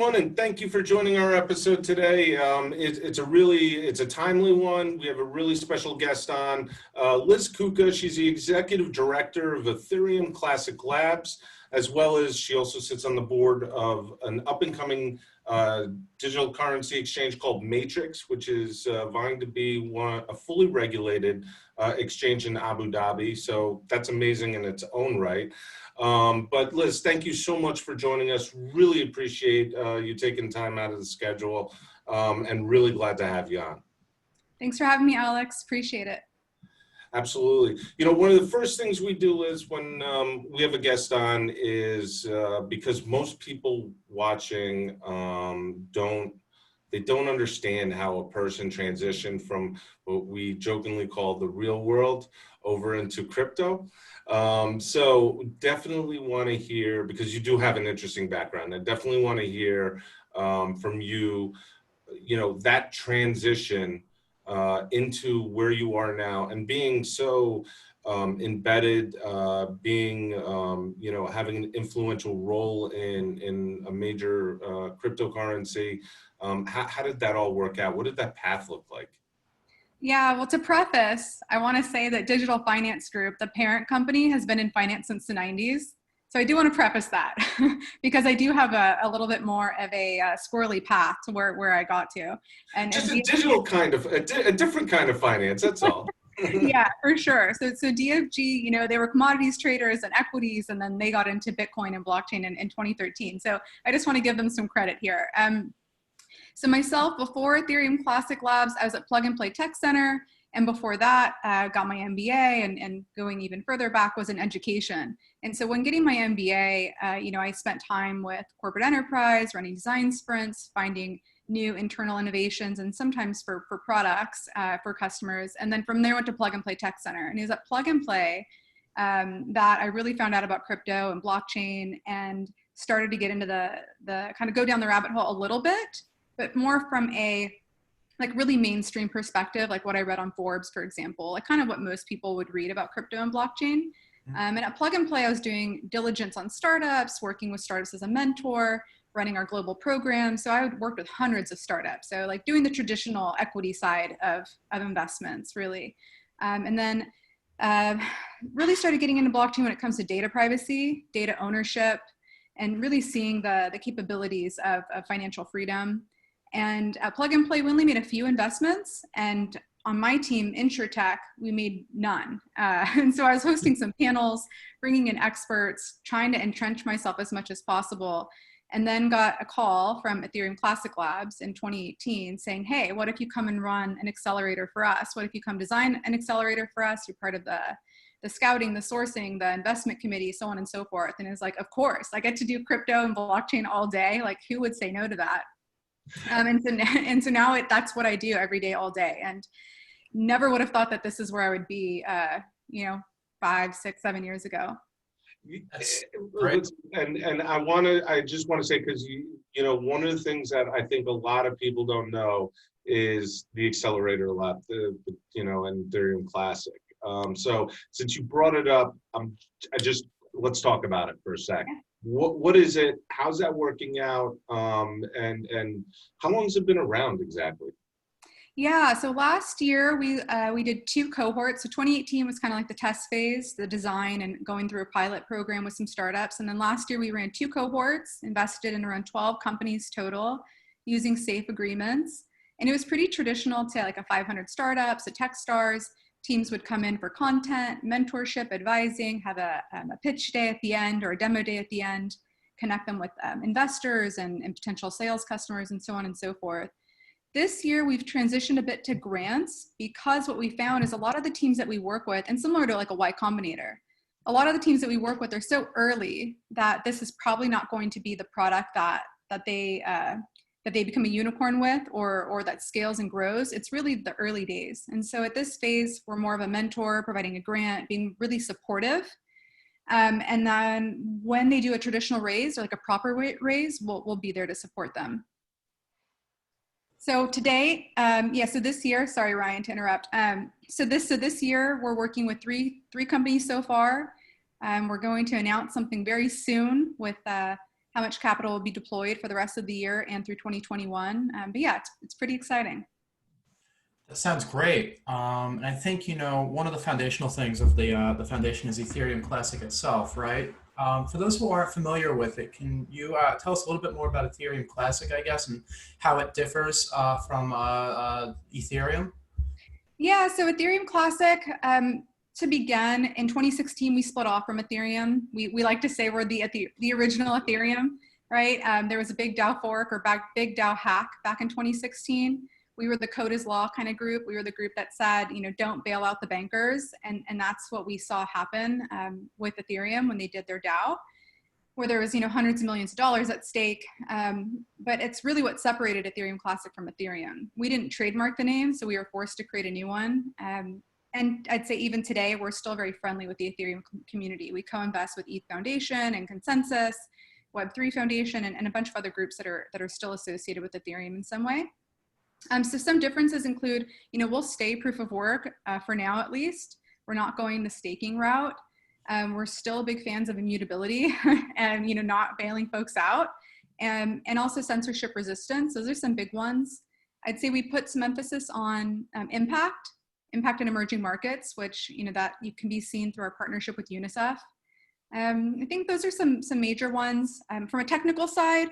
everyone, and thank you for joining our episode today. It's a timely one. We have a really special guest on, Liz Kukka. She's the executive director of Ethereum Classic Labs, as well as she also sits on the board of an up-and-coming digital currency exchange called Matrix, which is vying to be a fully regulated exchange in Abu Dhabi. So that's amazing in its own right. But Liz, thank you so much for joining us. Really appreciate you taking time out of the schedule, and really glad to have you on. Thanks for having me, Alex. Appreciate it. Absolutely. You know, one of the first things we do is when we have a guest on is because most people watching they don't understand how a person transitioned from what we jokingly call the real world over into crypto. So definitely want to hear, because you do have an interesting background, I definitely want to hear from you, you know, that transition into where you are now and being so embedded, you know, having an influential role in a major cryptocurrency. How did that all work out? What did that path look like? Yeah, well, to preface, I want to say that Digital Finance Group, the parent company, has been in finance since the 90s. So I do want to preface that because I do have a little bit more of a squirrely path to where I got to. And just a digital kind of, a different kind of finance, that's all. Yeah, for sure. So DFG, you know, they were commodities traders and equities, and then they got into Bitcoin and blockchain in 2013. So I just want to give them some credit here. So myself, before Ethereum Classic Labs, I was at Plug and Play Tech Center. And before that, got my MBA, and going even further back was in education. And so when getting my MBA, you know, I spent time with corporate enterprise, running design sprints, finding new internal innovations, and sometimes for products for customers. And then from there, went to Plug and Play Tech Center. And it was at Plug and Play that I really found out about crypto and blockchain and started to get into the kind of go down the rabbit hole a little bit, but more from a like really mainstream perspective, like what I read on Forbes, for example, like kind of what most people would read about crypto and blockchain. And at Plug and Play, I was doing diligence on startups, working with startups as a mentor, running our global program. So I worked with hundreds of startups. So like doing the traditional equity side of investments, really. And then really started getting into blockchain when it comes to data privacy, data ownership, and really seeing the capabilities of financial freedom. And at Plug and Play, we only made a few investments, and on my team, InsurTech, we made none. And so I was hosting some panels, bringing in experts, trying to entrench myself as much as possible, and then got a call from Ethereum Classic Labs in 2018 saying, hey, what if you come and run an accelerator for us? What if you come design an accelerator for us? You're part of the scouting, the sourcing, the investment committee, so on and so forth. And it's like, of course, I get to do crypto and blockchain all day. Like, who would say no to that? And so now that's what I do every day, all day. And never would have thought that this is where I would be, you know, 5, 6, 7 years ago. That's great. And I just want to say, because you know, one of the things that I think a lot of people don't know is the Accelerator Lab, you know, and Ethereum Classic. So since you brought it up, let's talk about it for a second. What is it? How's that working out? And how long has it been around exactly? Yeah, so last year we did 2 cohorts. So 2018 was kind of like the test phase, the design and going through a pilot program with some startups. And then last year we ran 2 cohorts, invested in around 12 companies total using safe agreements. And it was pretty traditional to like a 500 startups, a tech stars. Teams would come in for content, mentorship, advising, have a pitch day at the end or a demo day at the end, connect them with investors and potential sales customers and so on and so forth. This year, we've transitioned a bit to grants because what we found is a lot of the teams that we work with, and similar to like a Y Combinator, a lot of the teams that we work with are so early that this is probably not going to be the product that they become a unicorn with or that scales and grows. It's really the early days. And so at this phase, we're more of a mentor, providing a grant, being really supportive. And then when they do a traditional raise or like a proper raise, we'll be there to support them. So today, so this year, sorry, Ryan, to interrupt. So this year, we're working with three companies so far. We're going to announce something very soon with how much capital will be deployed for the rest of the year and through 2021. But yeah, it's pretty exciting. That sounds great. And I think, one of the foundational things of the foundation is Ethereum Classic itself, right? For those who aren't familiar with it, can you tell us a little bit more about Ethereum Classic, I guess, and how it differs from Ethereum? Yeah, so Ethereum Classic, to begin, in 2016, we split off from Ethereum. We like to say we're the original Ethereum, right? There was a big DAO fork or big DAO hack back in 2016. We were the code is law kind of group. We were the group that said, don't bail out the bankers. And that's what we saw happen with Ethereum when they did their DAO, where there was, hundreds of millions of dollars at stake. But it's really what separated Ethereum Classic from Ethereum. We didn't trademark the name, so we were forced to create a new one. And I'd say even today, we're still very friendly with the Ethereum community. We co-invest with ETH Foundation and Consensus, Web3 Foundation, and a bunch of other groups that are still associated with Ethereum in some way. So some differences include, we'll stay proof of work for now at least. We're not going the staking route. We're still big fans of immutability and, not bailing folks out, and also censorship resistance. Those are some big ones. I'd say we put some emphasis on impact in emerging markets, which, that you can be seen through our partnership with Unicef. I think those are some major ones. From a technical side,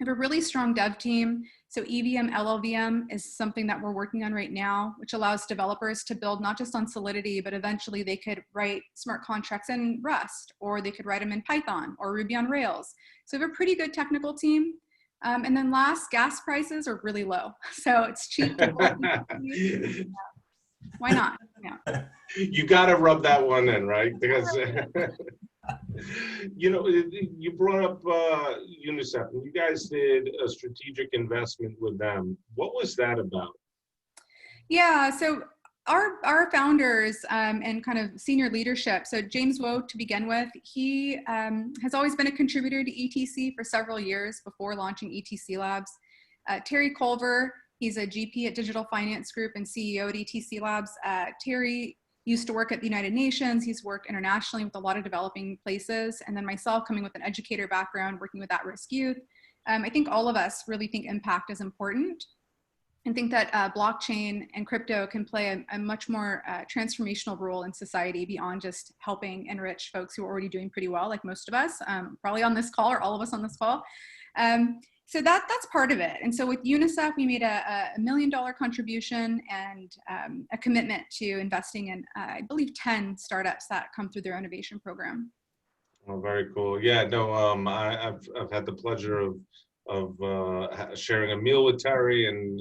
we have a really strong dev team. So EVM, LLVM is something that we're working on right now, which allows developers to build not just on Solidity, but eventually they could write smart contracts in Rust, or they could write them in Python or Ruby on Rails. So we have a pretty good technical team. And then last, gas prices are really low. So it's cheap to build. Why not? Yeah. You got to rub that one in, right? Because you brought up UNICEF, and you guys did a strategic investment with them. What was that about? Yeah, so our founders and kind of senior leadership, so James Woe to begin with, he has always been a contributor to ETC for several years before launching ETC Labs. Terry Culver, he's a GP at Digital Finance Group and CEO at ETC Labs. Terry used to work at the United Nations. He's worked internationally with a lot of developing places. And then myself, coming with an educator background, working with at-risk youth. I think all of us really think impact is important, and think that blockchain and crypto can play a much more transformational role in society beyond just helping enrich folks who are already doing pretty well, like most of us, probably on this call, or all of us on this call. So that's part of it. And so with UNICEF, we made a $1 million contribution and a commitment to investing in, I believe, 10 startups that come through their innovation program. Oh, very cool. Yeah, no, I've had the pleasure of sharing a meal with Terry, and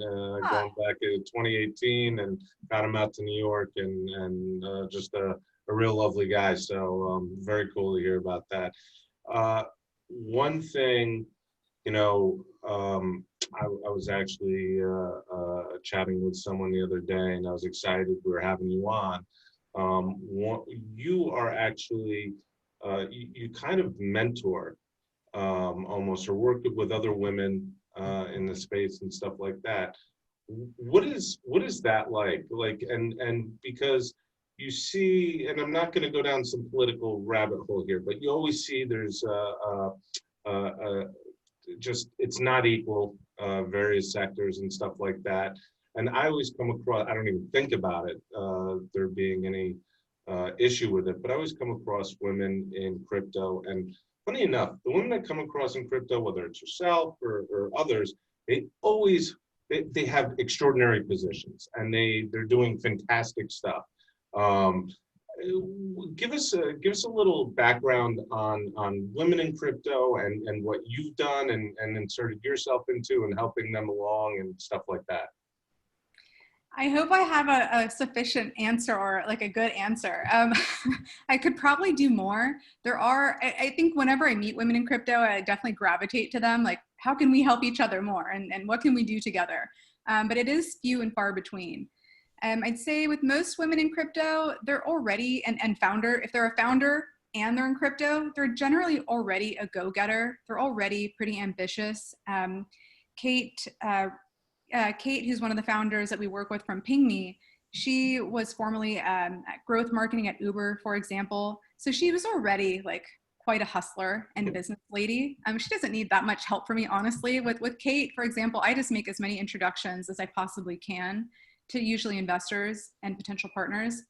going back in 2018, and got him out to New York, and just a real lovely guy. So very cool to hear about that. One thing, I was actually chatting with someone the other day, and I was excited we were having you on. You are actually, you kind of mentor almost, or work with other women in the space and stuff like that. What is that like? And because you see, and I'm not going to go down some political rabbit hole here, but you always see there's just, it's not equal, various sectors and stuff like that. And I always come across, I don't even think about it, there being any issue with it, but I always come across women in crypto. And funny enough, the women that come across in crypto, whether it's yourself or others, they always, they have extraordinary positions, and they're doing fantastic stuff. Give us a little background on women in crypto, and what you've done and inserted yourself into, and helping them along and stuff like that. I hope I have a sufficient answer, or like a good answer. I could probably do more. I think whenever I meet women in crypto, I definitely gravitate to them. Like, how can we help each other more, and what can we do together? But it is few and far between. I'd say with most women in crypto, they're already, and founder, if they're a founder and they're in crypto, they're generally already a go-getter. They're already pretty ambitious. Kate, who's one of the founders that we work with from PingMe, she was formerly at growth marketing at Uber, for example. So she was already like quite a hustler and business lady. She doesn't need that much help from me, honestly. With Kate, for example, I just make as many introductions as I possibly can to usually investors and potential partners.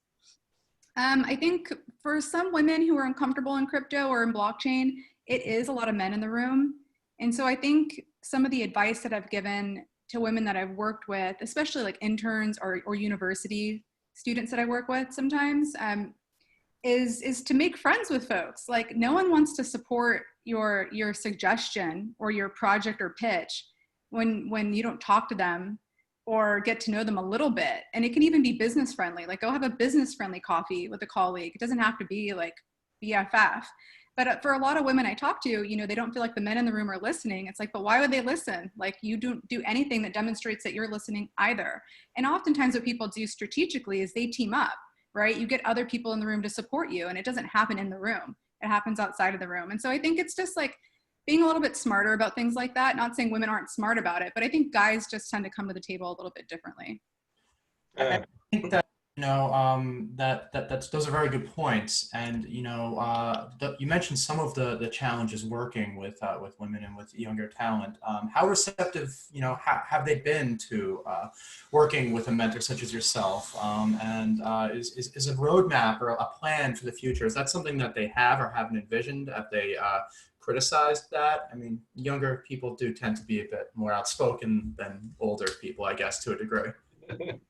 I think for some women who are uncomfortable in crypto or in blockchain, it is a lot of men in the room. And so I think some of the advice that I've given to women that I've worked with, especially like interns or university students that I work with sometimes, is to make friends with folks. Like, no one wants to support your suggestion or your project or pitch when you don't talk to them or get to know them a little bit. And it can even be business friendly. Like, go have a business friendly coffee with a colleague. It doesn't have to be like BFF. But for a lot of women I talk to, you know, they don't feel like the men in the room are listening. It's like, but why would they listen? Like, you don't do anything that demonstrates that you're listening either. And oftentimes what people do strategically is they team up, right? You get other people in the room to support you, and it doesn't happen in the room. It happens outside of the room. And so I think it's just like being a little bit smarter about things like that. Not saying women aren't smart about it, but I think guys just tend to come to the table a little bit differently. I think that, you know, those are very good points. And, you know, you mentioned some of the challenges working with women and with younger talent. How receptive, you know, have they been to working with a mentor such as yourself? Is a roadmap or a plan for the future, is that something that they have or haven't envisioned? Have they criticized that? I mean, younger people do tend to be a bit more outspoken than older people, I guess, to a degree.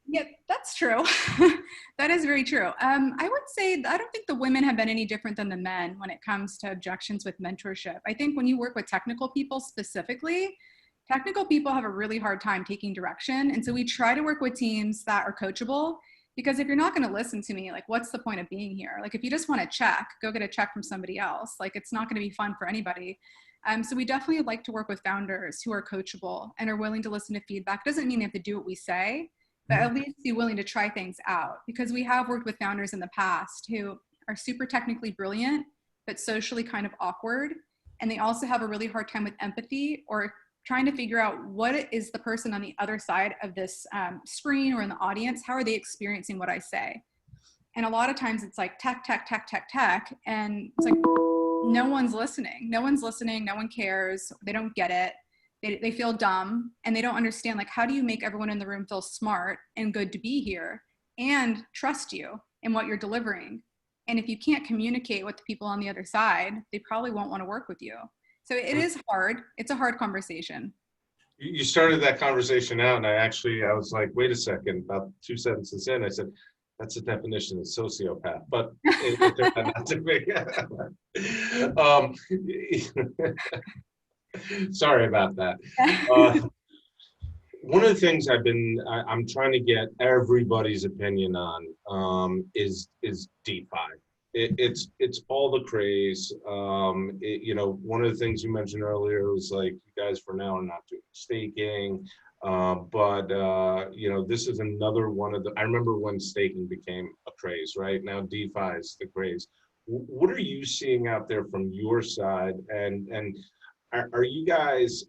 Yeah, that's true. That is very true. I would say I don't think the women have been any different than the men when it comes to objections with mentorship. I think when you work with technical people specifically, technical people have a really hard time taking direction. And so we try to work with teams that are coachable, because if you're not going to listen to me, like, what's the point of being here? Like, if you just want to check, go get a check from somebody else. Like, it's not going to be fun for anybody. So we definitely like to work with founders who are coachable and are willing to listen to feedback. Doesn't mean they have to do what we say, but at least be willing to try things out, because we have worked with founders in the past who are super technically brilliant, but socially kind of awkward. And they also have a really hard time with empathy or trying to figure out what is the person on the other side of this screen or in the audience, how are they experiencing what I say? And a lot of times it's like tech. And it's like, no one's listening. No one cares. They don't get it. They feel dumb, and they don't understand, like, how do you make everyone in the room feel smart and good to be here and trust you in what you're delivering? And if you can't communicate with the people on the other side, they probably won't want to work with you. So it is hard. It's a hard conversation. You started that conversation out, and I was like, wait a second, about 2 sentences in, I said, that's the definition of sociopath, but it turned out not to be. Sorry about that. One of the things I'm trying to get everybody's opinion on is DeFi. It's all the craze. You know, one of the things you mentioned earlier was like, you guys for now are not doing staking, but you know, this is another one of the. I remember when staking became a craze. Right now, DeFi is the craze. What are you seeing out there from your side, and are you guys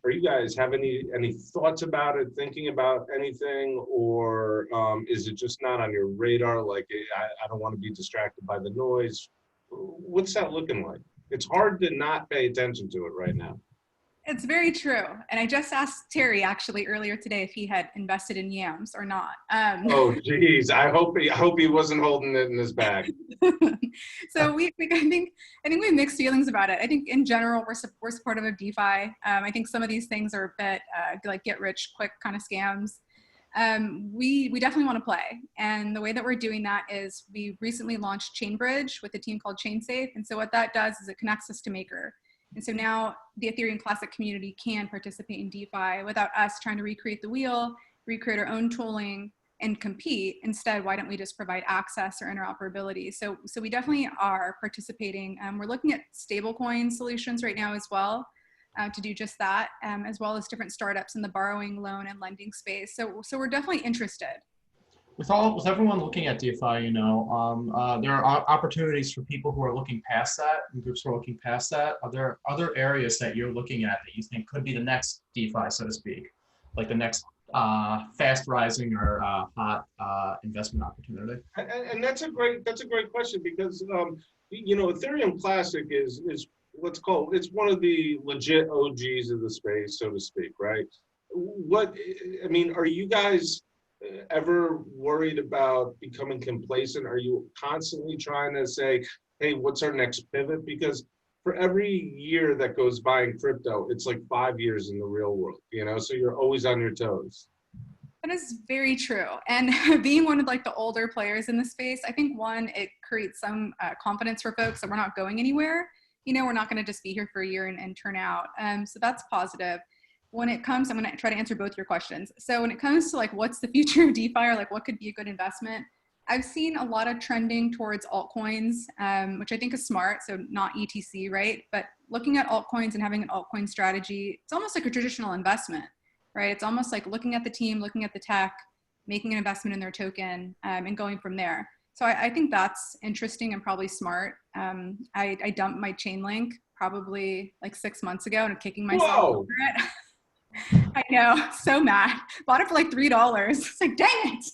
have any thoughts about it, thinking about anything, or is it just not on your radar? Like, I don't want to be distracted by the noise. What's that looking like? It's hard to not pay attention to it right now. It's very true. And I just asked Terry actually earlier today if he had invested in yams or not. Oh, geez. I hope he wasn't holding it in his bag. So I think we have mixed feelings about it. I think in general, we're supportive of DeFi. I think some of these things are a bit like get rich quick kind of scams. We definitely want to play. And the way that we're doing that is we recently launched Chainbridge with a team called ChainSafe. And so what that does is it connects us to Maker. And so now the Ethereum Classic community can participate in DeFi without us trying to recreate the wheel, recreate our own tooling, and compete. Instead, why don't we just provide access or interoperability? So we definitely are participating. We're looking at stablecoin solutions right now as well to do just that, as well as different startups in the borrowing, loan, and lending space. So we're definitely interested. With everyone looking at DeFi, you know, there are opportunities for people who are looking past that, and groups who are looking past that. Are there other areas that you're looking at that you think could be the next DeFi, so to speak, like the next fast rising or hot investment opportunity? And that's a great question, because you know, Ethereum Classic is let's call it, it's one of the legit OGs of the space, so to speak, right? What, I mean, are you guys ever worried about becoming complacent? Are you constantly trying to say, hey, what's our next pivot? Because for every year that goes by in crypto, it's like 5 years in the real world, you know? So you're always on your toes. That is very true. And being one of like the older players in the space, I think one, it creates some confidence for folks that we're not going anywhere. You know, we're not going to just be here for a year and turn out. So that's positive. When it comes, I'm going to try to answer both your questions. So when it comes to like, what's the future of DeFi, or like what could be a good investment? I've seen a lot of trending towards altcoins, which I think is smart. So not ETC, right? But looking at altcoins and having an altcoin strategy, it's almost like a traditional investment, right? It's almost like looking at the team, looking at the tech, making an investment in their token, and going from there. So I think that's interesting and probably smart. I dumped my Chainlink probably like 6 months ago and I'm kicking myself over it. I know, so mad. Bought it for like $3. It's like, dang it.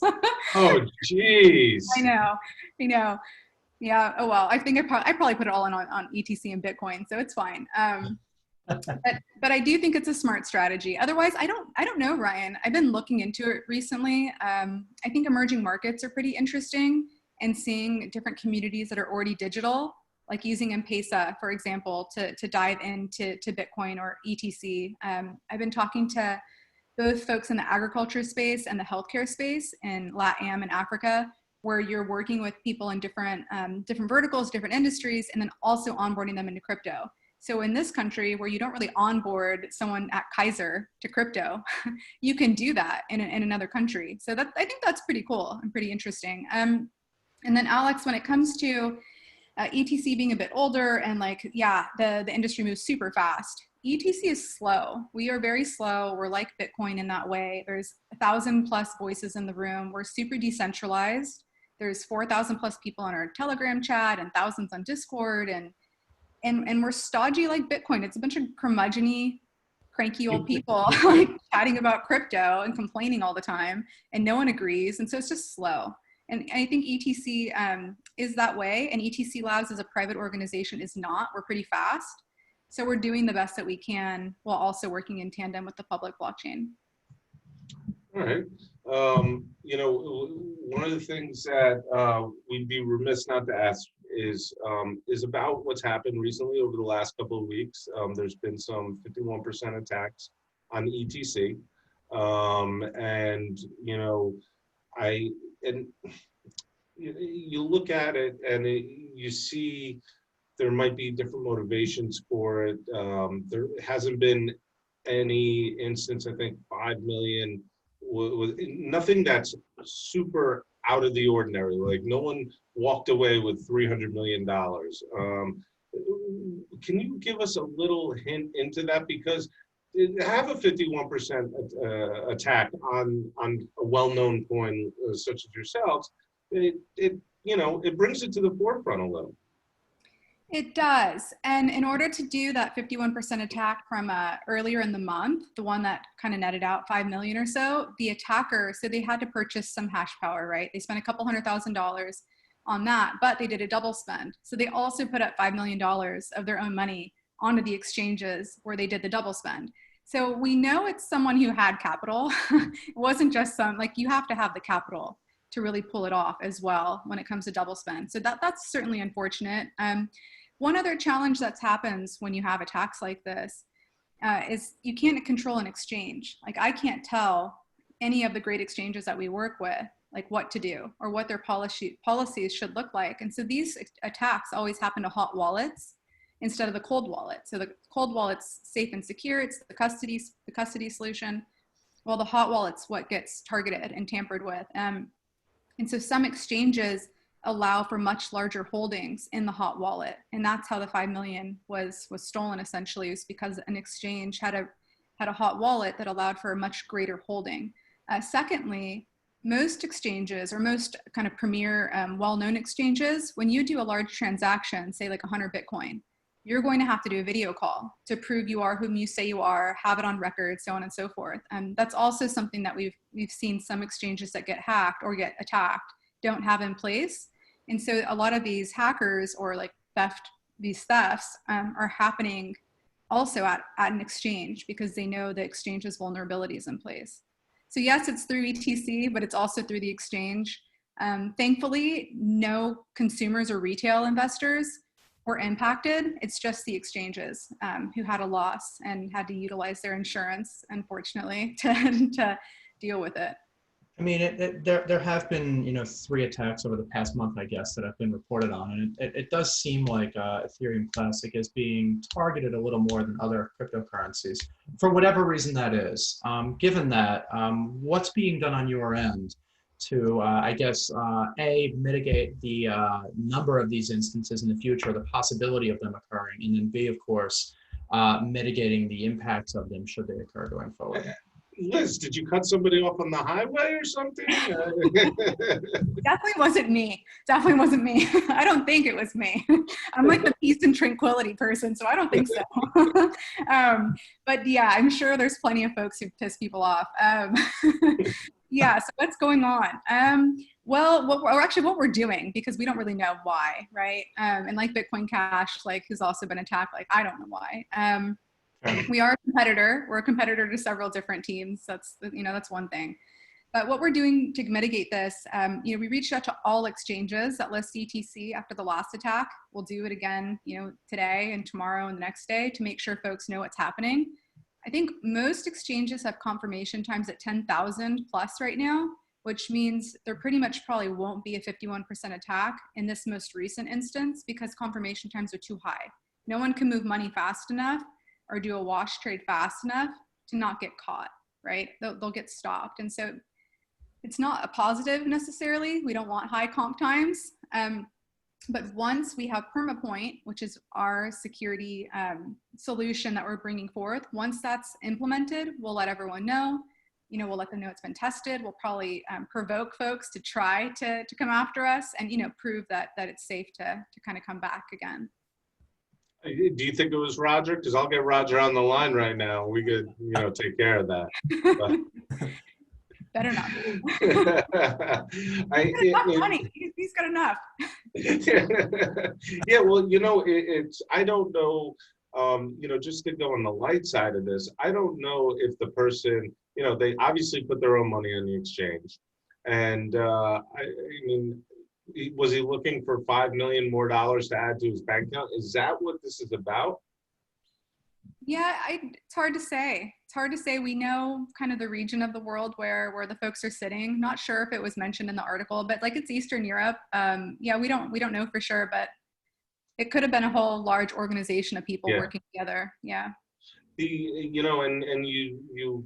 Oh, jeez. I know. Yeah. Oh well. I think I probably put it all on ETC and Bitcoin, so it's fine. But I do think it's a smart strategy. Otherwise, I don't know, Ryan. I've been looking into it recently. I think emerging markets are pretty interesting, and seeing different communities that are already digital, like using M-Pesa, for example, to dive into Bitcoin or ETC. I've been talking to both folks in the agriculture space and the healthcare space in LATAM and Africa, where you're working with people in different verticals, different industries, and then also onboarding them into crypto. So in this country, where you don't really onboard someone at Kaiser to crypto, you can do that in another country. So I think that's pretty cool and pretty interesting. And then Alex, when it comes to ETC being a bit older and like, yeah, the industry moves super fast. ETC is slow. We are very slow. We're like Bitcoin in that way. There's 1,000+ voices in the room. We're super decentralized. There's 4,000+ people on our Telegram chat and thousands on Discord, and we're stodgy like Bitcoin. It's a bunch of curmudgeon-y, cranky old people like chatting about crypto and complaining all the time, and no one agrees. And so it's just slow. And I think ETC is that way, and ETC Labs as a private organization is not. We're pretty fast. So we're doing the best that we can while also working in tandem with the public blockchain. All right. You know, one of the things that we'd be remiss not to ask is about what's happened recently over the last couple of weeks. There's been some 51% attacks on ETC. And, you know, you look at it and you see there might be different motivations for it. There hasn't been any instance, I think 5 million, was nothing that's super out of the ordinary. Like no one walked away with $300 million. Can you give us a little hint into that? Because to have a 51% attack on a well-known coin such as yourselves, it brings it to the forefront a little. It does. And in order to do that 51% attack from earlier in the month, the one that kind of netted out 5 million or so, the attacker, so they had to purchase some hash power, right? They spent a couple $100,000 on that, but they did a double spend. So they also put up $5 million of their own money onto the exchanges where they did the double spend. So we know it's someone who had capital. It wasn't just you have to have the capital to really pull it off as well when it comes to double spend. So that's certainly unfortunate. One other challenge that happens when you have attacks like this is you can't control an exchange. Like I can't tell any of the great exchanges that we work with, like what to do or what their policies should look like. And so these attacks always happen to hot wallets instead of the cold wallet. So the cold wallet's safe and secure. It's the custody solution. Well, the hot wallet's what gets targeted and tampered with. And so some exchanges allow for much larger holdings in the hot wallet. And that's how the 5 million was stolen essentially. It was because an exchange had a hot wallet that allowed for a much greater holding. Secondly, most exchanges or most kind of premier well-known exchanges, when you do a large transaction, say like 100 Bitcoin, you're going to have to do a video call to prove you are whom you say you are, have it on record, so on and so forth. And that's also something that we've seen some exchanges that get hacked or get attacked don't have in place. And so a lot of these hackers or like theft these thefts are happening also at an exchange because they know the exchange's vulnerabilities in place. So yes, it's through ETC, but it's also through the exchange. Thankfully, no consumers or retail investors were impacted. It's just the exchanges who had a loss and had to utilize their insurance, unfortunately, to deal with it. I mean, there have been, 3 attacks over the past month, I guess, that have been reported on, and it does seem like Ethereum Classic is being targeted a little more than other cryptocurrencies, for whatever reason that is. Given that, what's being done on your end to, I guess, A, mitigate the number of these instances in the future, the possibility of them occurring, and then B, of course, mitigating the impacts of them should they occur going forward? Liz, did you cut somebody off on the highway or something? Definitely wasn't me. Definitely wasn't me. I don't think it was me. I'm like the peace and tranquility person, so I don't think so. But yeah, I'm sure there's plenty of folks who piss people off. Yeah, so what's going on? Well, what we're doing, because we don't really know why, right? And like Bitcoin Cash, like who's also been attacked, like I don't know why. We are a competitor. We're a competitor to several different teams. That's one thing. But what we're doing to mitigate this, we reached out to all exchanges that list ETC after the last attack. We'll do it again, today and tomorrow and the next day to make sure folks know what's happening. I think most exchanges have confirmation times at 10,000 plus right now, which means there pretty much probably won't be a 51% attack in this most recent instance because confirmation times are too high. No one can move money fast enough or do a wash trade fast enough to not get caught, right? They'll get stopped. And so it's not a positive necessarily. We don't want high comp times. But once we have PermaPoint, which is our security solution that we're bringing forth, once that's implemented, we'll let everyone know. We'll let them know it's been tested. We'll probably provoke folks to try to come after us and, prove that it's safe to kind of come back again. Do you think it was Roger? Because I'll get Roger on the line right now. We could, take care of that. Better not. Funny. He's got enough. Yeah, well, it's, I don't know, just to go on the light side of this, I don't know if the person, they obviously put their own money on the exchange. And I mean, was he looking for $5 million more to add to his bank account? Is that what this is about? Yeah, it's hard to say. It's hard to say. We know kind of the region of the world where the folks are sitting. Not sure if it was mentioned in the article, but like it's Eastern Europe. Yeah, we don't know for sure, but it could have been a whole large organization of people working together. Yeah. I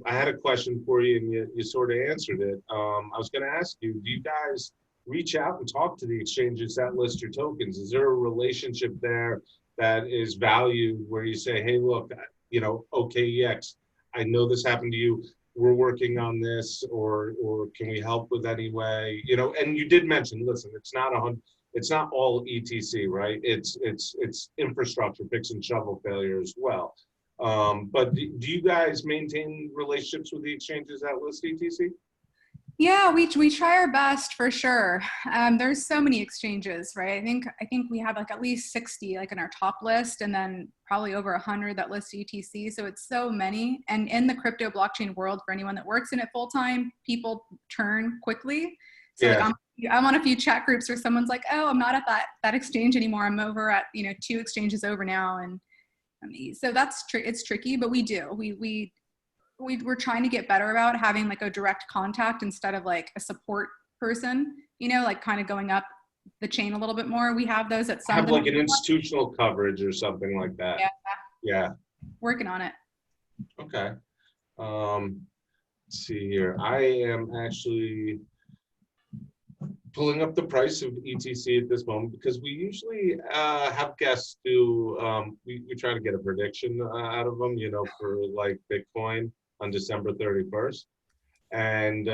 had a question for you, and you sort of answered it. I was going to ask you, do you guys reach out and talk to the exchanges that list your tokens? Is there a relationship there that is valued where you say, hey, look, OKEX, I know this happened to you. We're working on this, or can we help with any way? And you did mention, listen, it's not all ETC, right? It's infrastructure, fix and shovel failure as well. But do you guys maintain relationships with the exchanges that list ETC? Yeah, we try our best for sure. There's so many exchanges, right? I think we have like at least 60 like in our top list, and then probably over 100 that list ETC. So it's so many. And in the crypto blockchain world, for anyone that works in it full time, people turn quickly. So like I'm on a few chat groups where someone's like, oh, I'm not at that exchange anymore. I'm over at 2 exchanges over now, and so it's tricky, but we do. We're trying to get better about having like a direct contact instead of like a support person, like kind of going up the chain a little bit more. We have those at some. Have like an institutional coverage or something like that. Yeah. Working on it. Okay. Let's see here. I am actually pulling up the price of ETC at this moment because we usually have guests do, we try to get a prediction out of them, for like Bitcoin on December 31st. And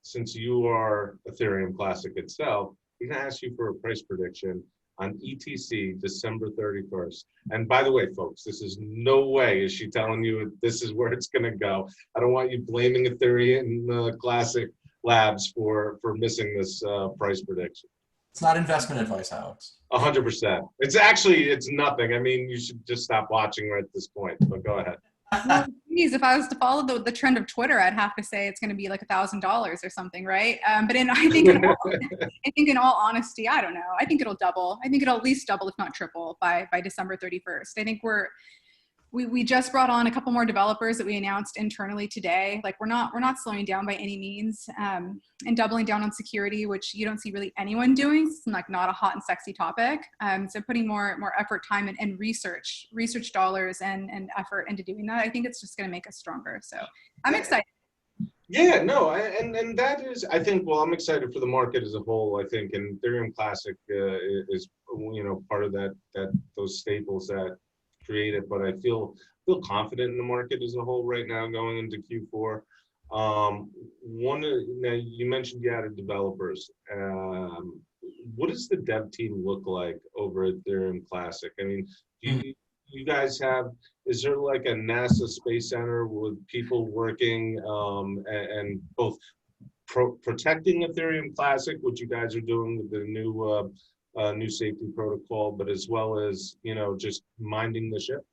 since you are Ethereum Classic itself, we're gonna ask you for a price prediction on ETC December 31st. And by the way, folks, this is no way is she telling you this is where it's gonna go. I don't want you blaming Ethereum Classic Labs for missing this price prediction. It's not investment advice, Alex. 100%. It's nothing. I mean, you should just stop watching right at this point, but go ahead. Well, geez, if I was to follow the trend of Twitter, I'd have to say it's going to be like $1,000 or something, right? But I think in all honesty, I don't know. I think it'll double. I think it'll at least double, if not triple, by December 31st. I think we just brought on a couple more developers that we announced internally today. Like we're not slowing down by any means, and doubling down on security, which you don't see really anyone doing. It's like not a hot and sexy topic. So putting more effort, time, and research dollars and effort into doing that, I think it's just going to make us stronger. So I'm excited. Yeah, no, and that is, I think, well, I'm excited for the market as a whole, I think, and Ethereum Classic is, part of those staples that create it, but I feel confident in the market as a whole right now going into Q4. Now you mentioned you added developers. What does the dev team look like over at Ethereum Classic? I mean, do you guys is there like a NASA Space Center with people working and both protecting Ethereum Classic, which you guys are doing with the new safety protocol, but as well as, just minding the ship?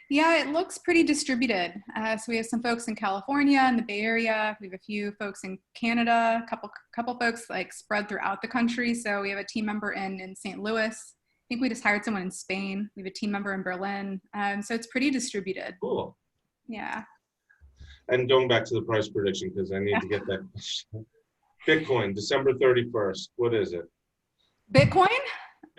Yeah, it looks pretty distributed. So we have some folks in California and the Bay Area. We have a few folks in Canada, a couple folks like spread throughout the country. So we have a team member in St. Louis. I think we just hired someone in Spain. We have a team member in Berlin. So it's pretty distributed. Cool. Yeah. And going back to the price prediction, because I need to get that. Bitcoin, December 31st. What is it? Bitcoin?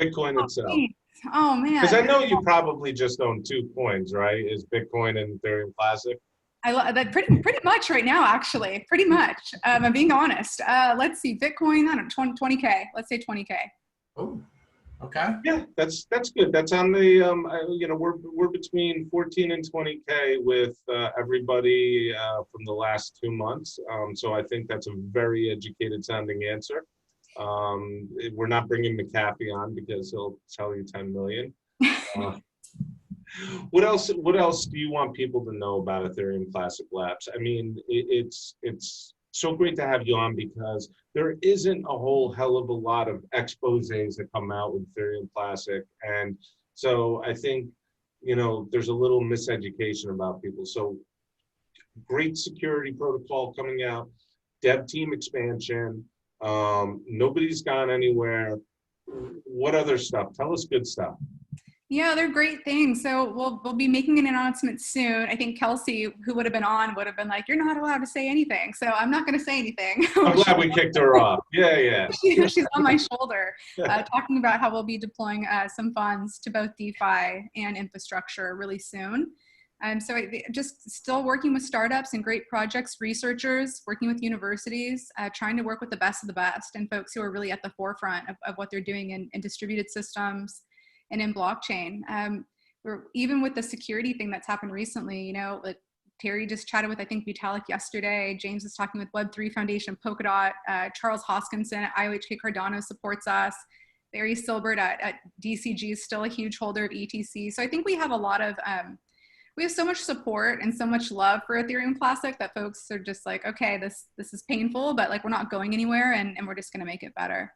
Bitcoin itself. Geez. Oh man. Because I know you probably just own 2 coins, right? Is Bitcoin and Ethereum Classic? I love that pretty much right now, actually. Pretty much. I'm being honest. Let's see. Bitcoin, I don't know, 20K. Let's say 20K. Oh, okay. Yeah, that's good. That's on the we're between 14 and 20K with everybody from the last 2 months. So I think that's a very educated sounding answer. We're not bringing McAfee on because he'll tell you 10 million. What else do you want people to know about Ethereum Classic Labs? I mean, it's so great to have you on because there isn't a whole hell of a lot of exposés that come out with Ethereum Classic. And so I think, there's a little miseducation about people. So great security protocol coming out, dev team expansion, nobody's gone anywhere. What other stuff? Tell us good stuff. Yeah, they're great things. So we'll be making an announcement soon. I think Kelsey, who would have been on, would have been like, "You're not allowed to say anything." So I'm not going to say anything. I'm glad we kicked her off. Yeah. She's on my shoulder, talking about how we'll be deploying some funds to both DeFi and infrastructure really soon. So just still working with startups and great projects, researchers, working with universities, trying to work with the best of the best and folks who are really at the forefront of what they're doing in distributed systems and in blockchain. We're even with the security thing that's happened recently, like Terry just chatted with, I think, Vitalik yesterday. James is talking with Web3 Foundation, Polkadot. Charles Hoskinson at IOHK Cardano supports us. Barry Silbert at DCG is still a huge holder of ETC. So I think we have a lot of, we have so much support and so much love for Ethereum Classic that folks are just like, okay, this is painful, but like we're not going anywhere and we're just going to make it better.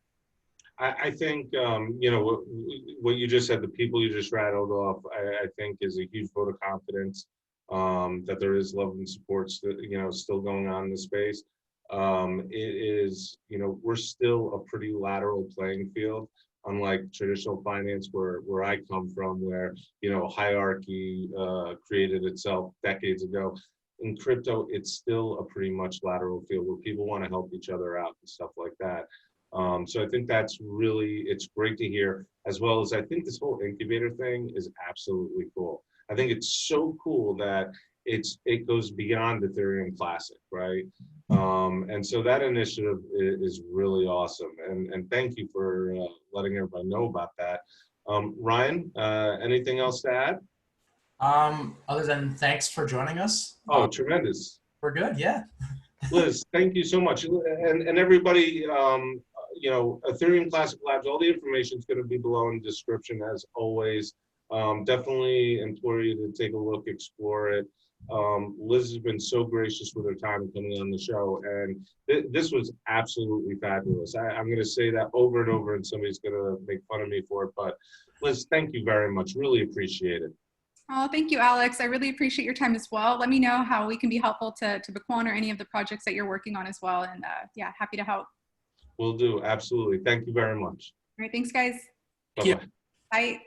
I think, what you just said, the people you just rattled off, I think is a huge vote of confidence that there is love and support, still going on in the space. It is, we're still a pretty lateral playing field, unlike traditional finance where I come from, where, hierarchy created itself decades ago. In crypto, it's still a pretty much lateral field where people want to help each other out and stuff like that. So I think it's great to hear, as well as I think this whole incubator thing is absolutely cool. I think it's so cool that it goes beyond Ethereum Classic, right? And so that initiative is really awesome. And thank you for letting everybody know about that. Ryan, anything else to add? Other than thanks for joining us. Oh, tremendous. We're good, yeah. Liz, thank you so much. And everybody, Ethereum Classic Labs, all the information is going to be below in the description as always. Definitely implore you to take a look, explore it. Liz has been so gracious with her time coming on the show, and this was absolutely fabulous. I'm going to say that over and over, and somebody's going to make fun of me for it, but Liz, thank you very much. Really appreciate it. Oh, thank you, Alex. I really appreciate your time as well. Let me know how we can be helpful to Bakwon or any of the projects that you're working on as well. And yeah, happy to help. Will do. Absolutely. Thank you very much. All right. Thanks, guys. Bye-bye. Bye.